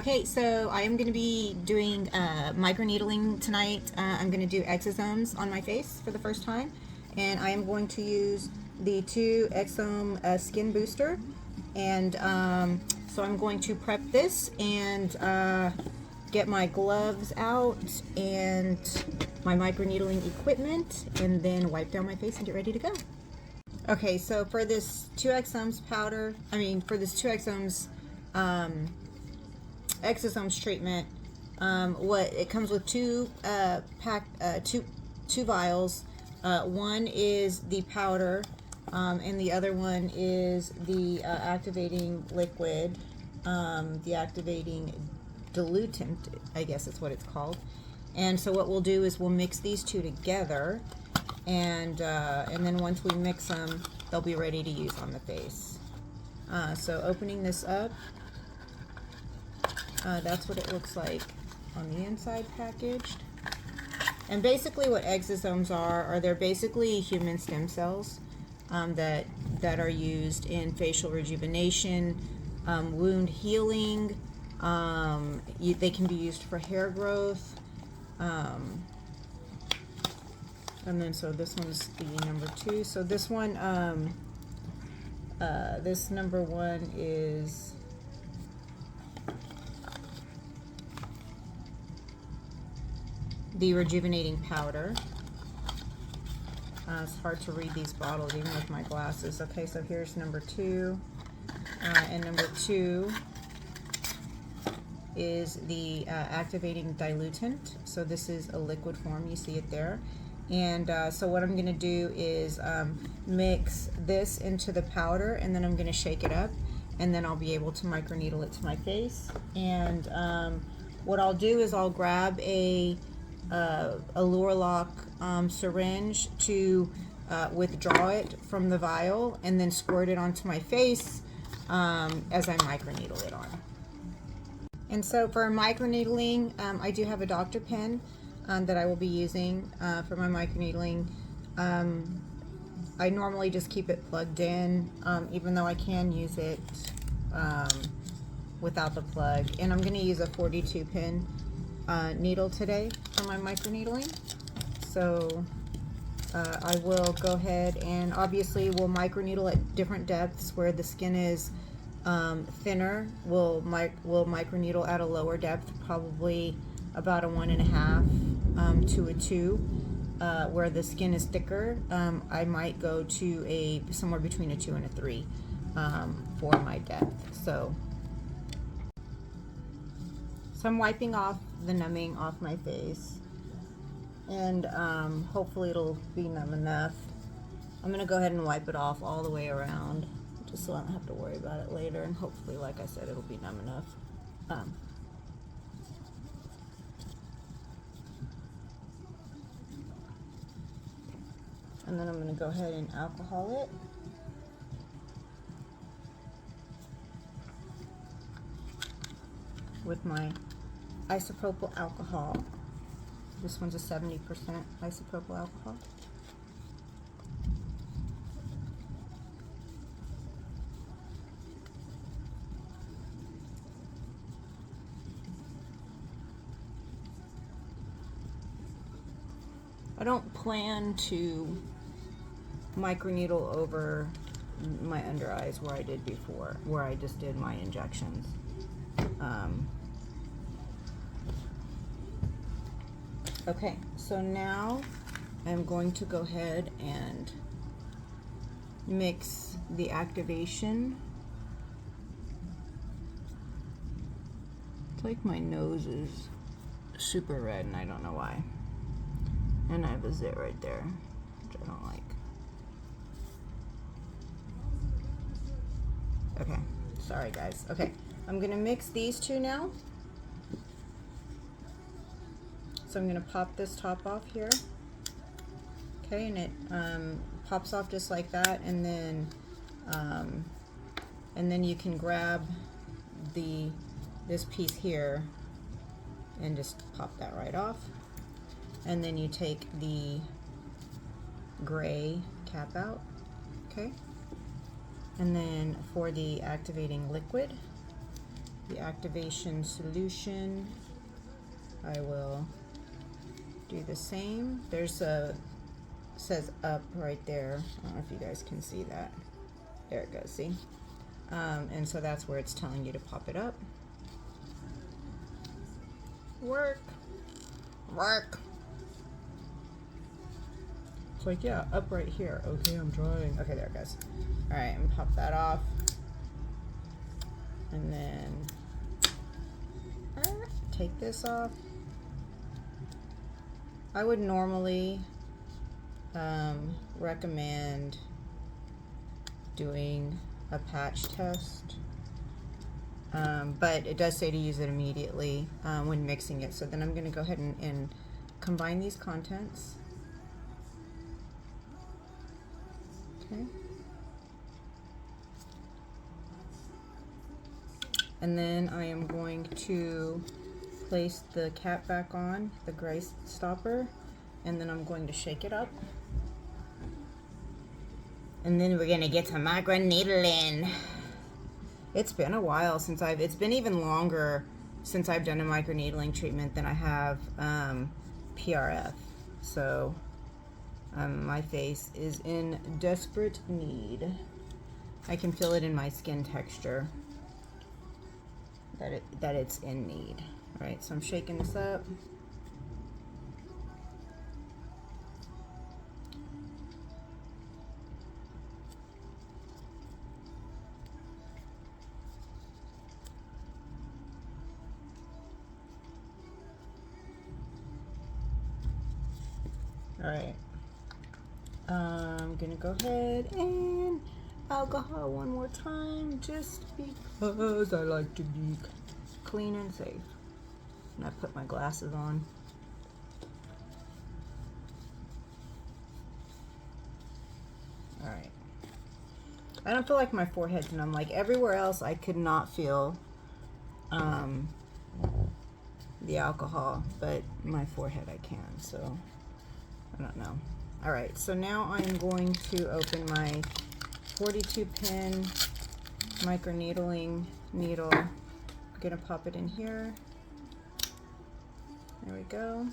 Okay, so I am going to be doing microneedling tonight. I'm going to do exosomes on my face for the first time, and I am going to use the 2 Exosome Skin Booster. And so I'm going to prep this and get my gloves out and my microneedling equipment, and then wipe down my face and get ready to go. Okay, so for this 2 Exosomes powder, for this 2 Exosomes exosomes treatment, what it comes with two vials. One is the powder, and the other one is the activating liquid, the activating dilutant, I guess is what it's called. And so what we'll do is we'll mix these two together, and then once we mix them, they'll be ready to use on the face. So opening this up, that's what it looks like on the inside packaged. And basically what exosomes are they're basically human stem cells that are used in facial rejuvenation, wound healing. They can be used for hair growth. And then so this one's the number 2. So this one, this number 1 is the rejuvenating powder. It's hard to read these bottles even with my glasses. Okay, so here's number 2, and number 2 is the activating dilutant. So this is a liquid form, you see it there. And so what I'm going to do is mix this into the powder, and then I'm going to shake it up, and then I'll be able to microneedle it to my face. And what I'll do is I'll grab a Lure-Lock syringe to withdraw it from the vial, and then squirt it onto my face as I microneedle it on. And so for microneedling, I do have a Dr. pen that I will be using for my microneedling. I normally just keep it plugged in, even though I can use it without the plug. And I'm going to use a 42 pin needle today for my microneedling. So I will go ahead and obviously we'll microneedle at different depths. Where the skin is thinner, we'll microneedle at a lower depth, probably about a 1.5 to a 2. Where the skin is thicker, I might go to somewhere between a 2 and a 3 for my depth. So I'm wiping off the numbing off my face, and hopefully it'll be numb enough. I'm going to go ahead and wipe it off all the way around, just so I don't have to worry about it later, and hopefully, like I said, it'll be numb enough. And then I'm going to go ahead and alcohol it. With my isopropyl alcohol. This one's a 70% isopropyl alcohol. I don't plan to microneedle over my under eyes where I did before, where I just did my injections. Okay, so now I'm going to go ahead and mix the activation. It's like my nose is super red and I don't know why. And I have a zit right there, which I don't like. Okay, sorry guys. Okay, I'm gonna mix these two now. So I'm going to pop this top off here. Okay, and it pops off just like that, and then you can grab this piece here and just pop that right off. And then you take the gray cap out. Okay. And then for the activating liquid, the activation solution. I will do the same. There's a, says up right there. I don't know if you guys can see that. There it goes, see? And so that's where it's telling you to pop it up. Work. Work. It's like, yeah, up right here. Okay, I'm drawing. Okay, there it goes. All right, and pop that off. And then take this off. I would normally recommend doing a patch test, but it does say to use it immediately when mixing it. So then I'm going to go ahead and combine these contents. Okay. And then I am going to place the cap back on, the gray stopper, and then I'm going to shake it up. And then we're gonna get to microneedling. It's been a while since it's been even longer since I've done a microneedling treatment than I have PRF. So my face is in desperate need. I can feel it in my skin texture that it's in need. All right, so I'm shaking this up. All right, I'm gonna go ahead and alcohol one more time, just because I like to be clean and safe. And I put my glasses on. All right. I don't feel like my forehead's numb. Like everywhere else, I could not feel the alcohol, but my forehead I can, so I don't know. All right, so now I'm going to open my 42 pin microneedling needle. I'm gonna pop it in here. There we go.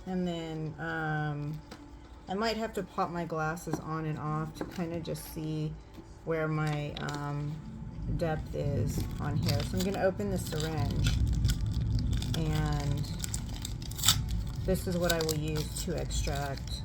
And then I might have to pop my glasses on and off to kind of just see where my depth is on here. So I'm gonna open the syringe, and this is what I will use to extract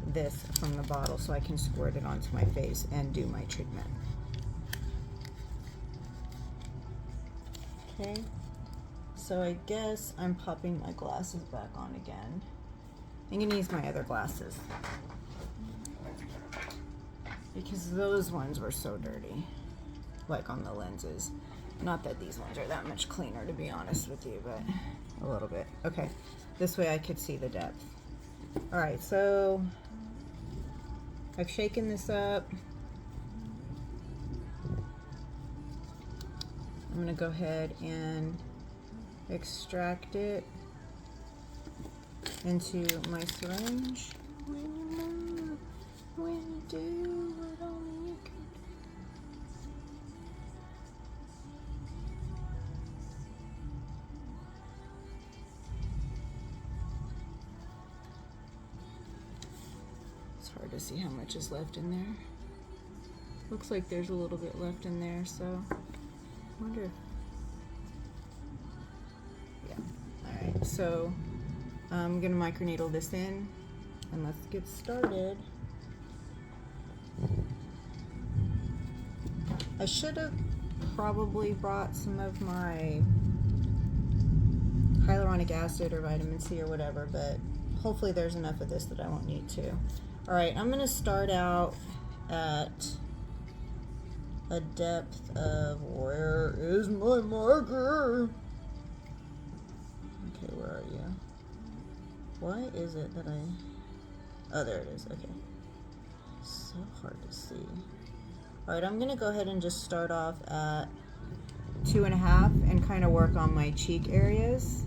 this from the bottle so I can squirt it onto my face and do my treatment. Okay, so I guess I'm popping my glasses back on again. I'm gonna use my other glasses because those ones were so dirty, like on the lenses. Not that these ones are that much cleaner, to be honest with you, but a little bit. Okay, this way I could see the depth. All right, so I've shaken this up. I'm gonna go ahead and extract it into my syringe. When you move, when you do what only you can do. It's hard to see how much is left in there. Looks like there's a little bit left in there, so I wonder if, yeah. All right, so I'm gonna microneedle this in, and let's get started. I should have probably brought some of my hyaluronic acid or vitamin C or whatever, but hopefully there's enough of this that I won't need to. All right, I'm gonna start out at a depth of, where is my marker? Okay, where are you? Why is it that oh, there it is, okay. So hard to see. All right, I'm gonna go ahead and just start off at 2.5 and kind of work on my cheek areas,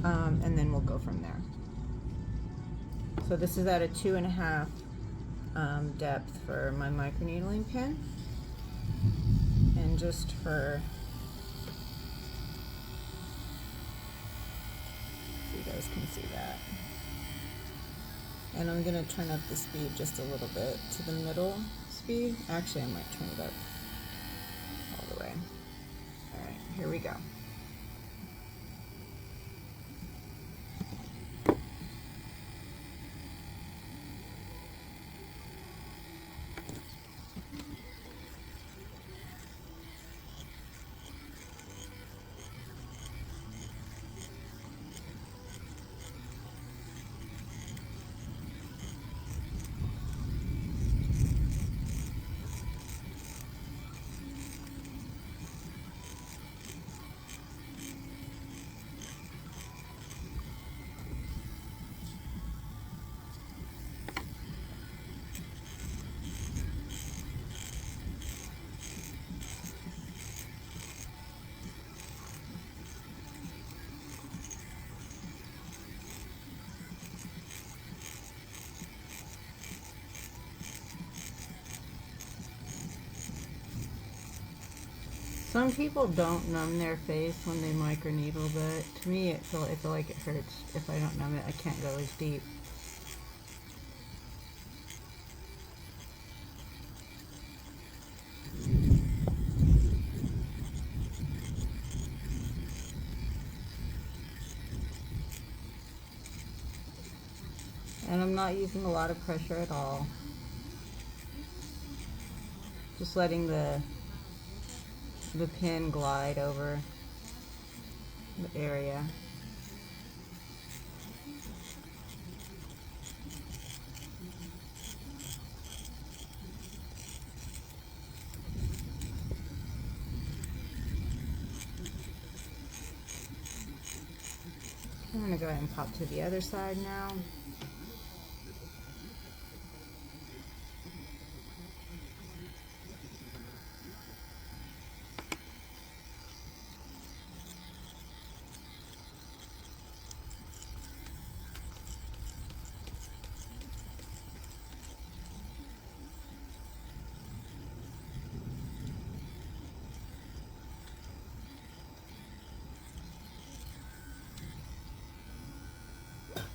and then we'll go from there. So this is at a 2.5 depth for my microneedling pen. And just for, you guys can see that. And I'm going to turn up the speed just a little bit to the middle speed. Actually, I might turn it up all the way. All right, here we go. Some people don't numb their face when they microneedle, but to me I feel like it hurts if I don't numb it. I can't go as deep. And I'm not using a lot of pressure at all. Just letting the pin glide over the area. I'm going to go ahead and pop to the other side now.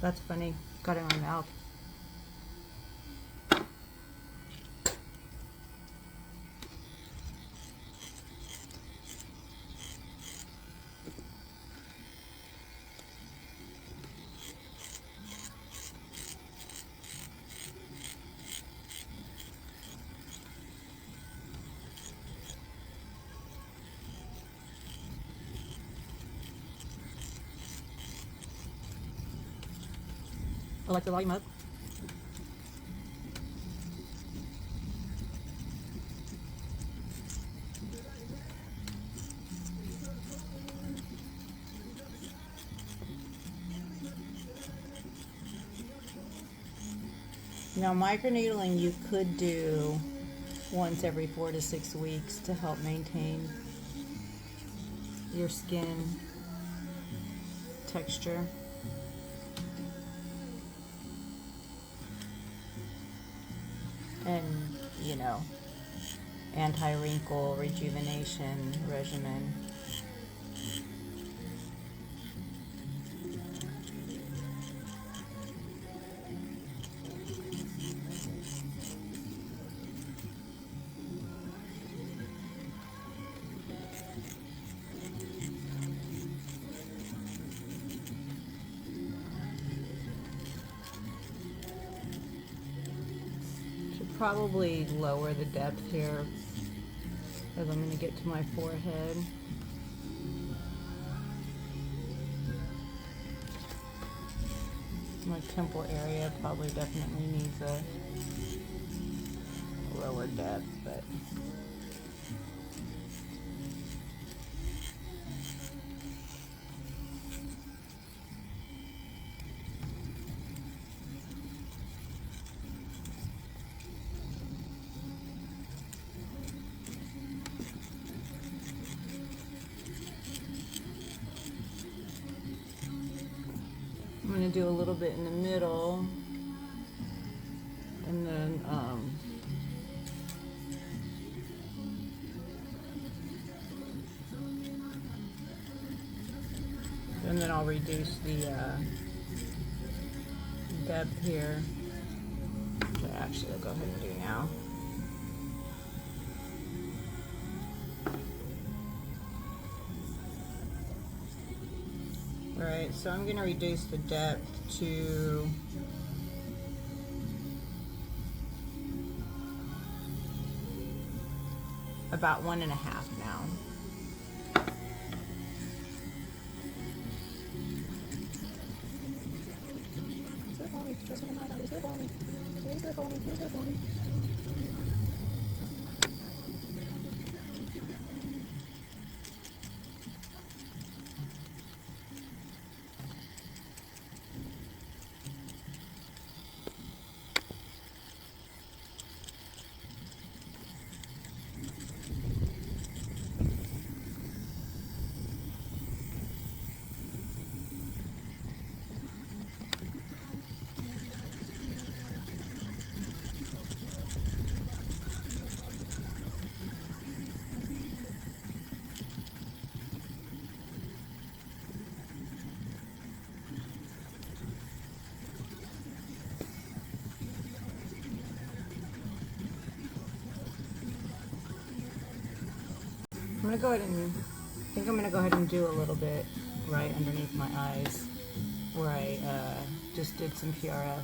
That's funny. Got it in my mouth. I like the volume up. Now, microneedling you could do once every 4 to 6 weeks to help maintain your skin texture. And, you know, anti-wrinkle rejuvenation regimen. Probably lower the depth here as I'm going to get to my forehead. My temple area probably definitely needs a lower depth, but I'm going to do a little bit in the middle, and then And then I'll reduce the depth here, which actually I'll go ahead and do now. Alright, so I'm going to reduce the depth to about 1.5 now. I'm gonna go ahead and, I think I'm gonna go ahead and do a little bit right underneath my eyes where I just did some PRF.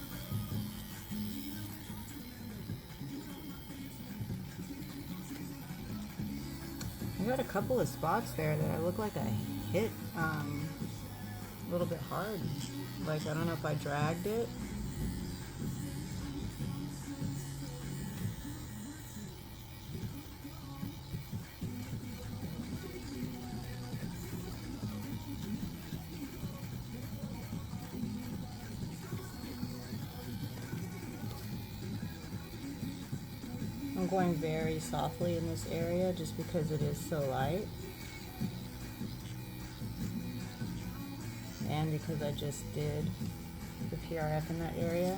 I got a couple of spots there that I look like I hit a little bit hard. Like, I don't know if I dragged it. I'm going very softly in this area just because it is so light. And because I just did the PRF in that area.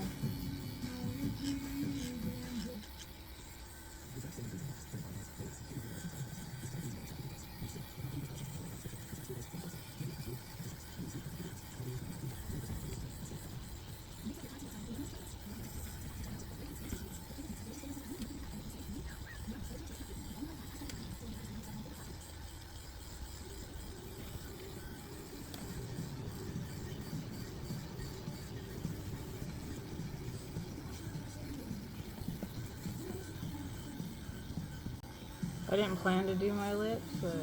I didn't plan to do my lips, but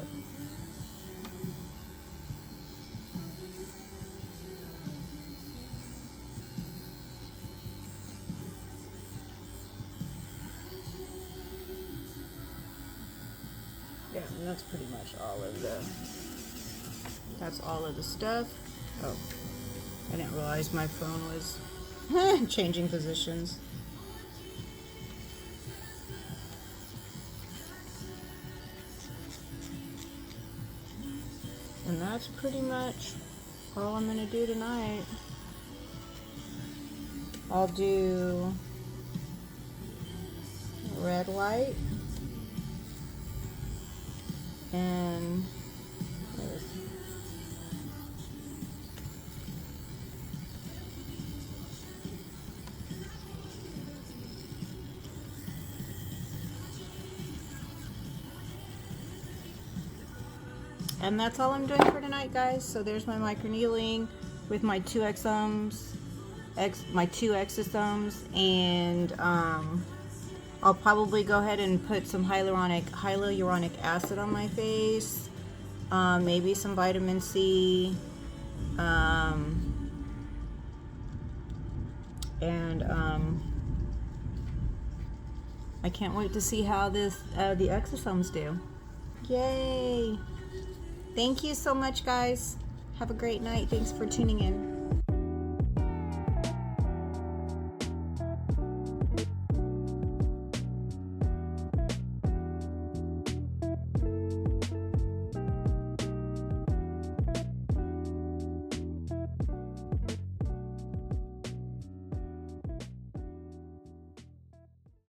yeah, and that's pretty much all of the stuff. Oh, I didn't realize my phone was changing positions. And that's pretty much all I'm going to do tonight. I'll do red light and this. And that's all I'm doing for tonight, guys. So there's my microneedling with my 2 exosomes, my 2 exosomes, and I'll probably go ahead and put some hyaluronic acid on my face, maybe some vitamin C, and I can't wait to see how the exosomes do. Yay! Thank you so much, guys. Have a great night. Thanks for tuning in.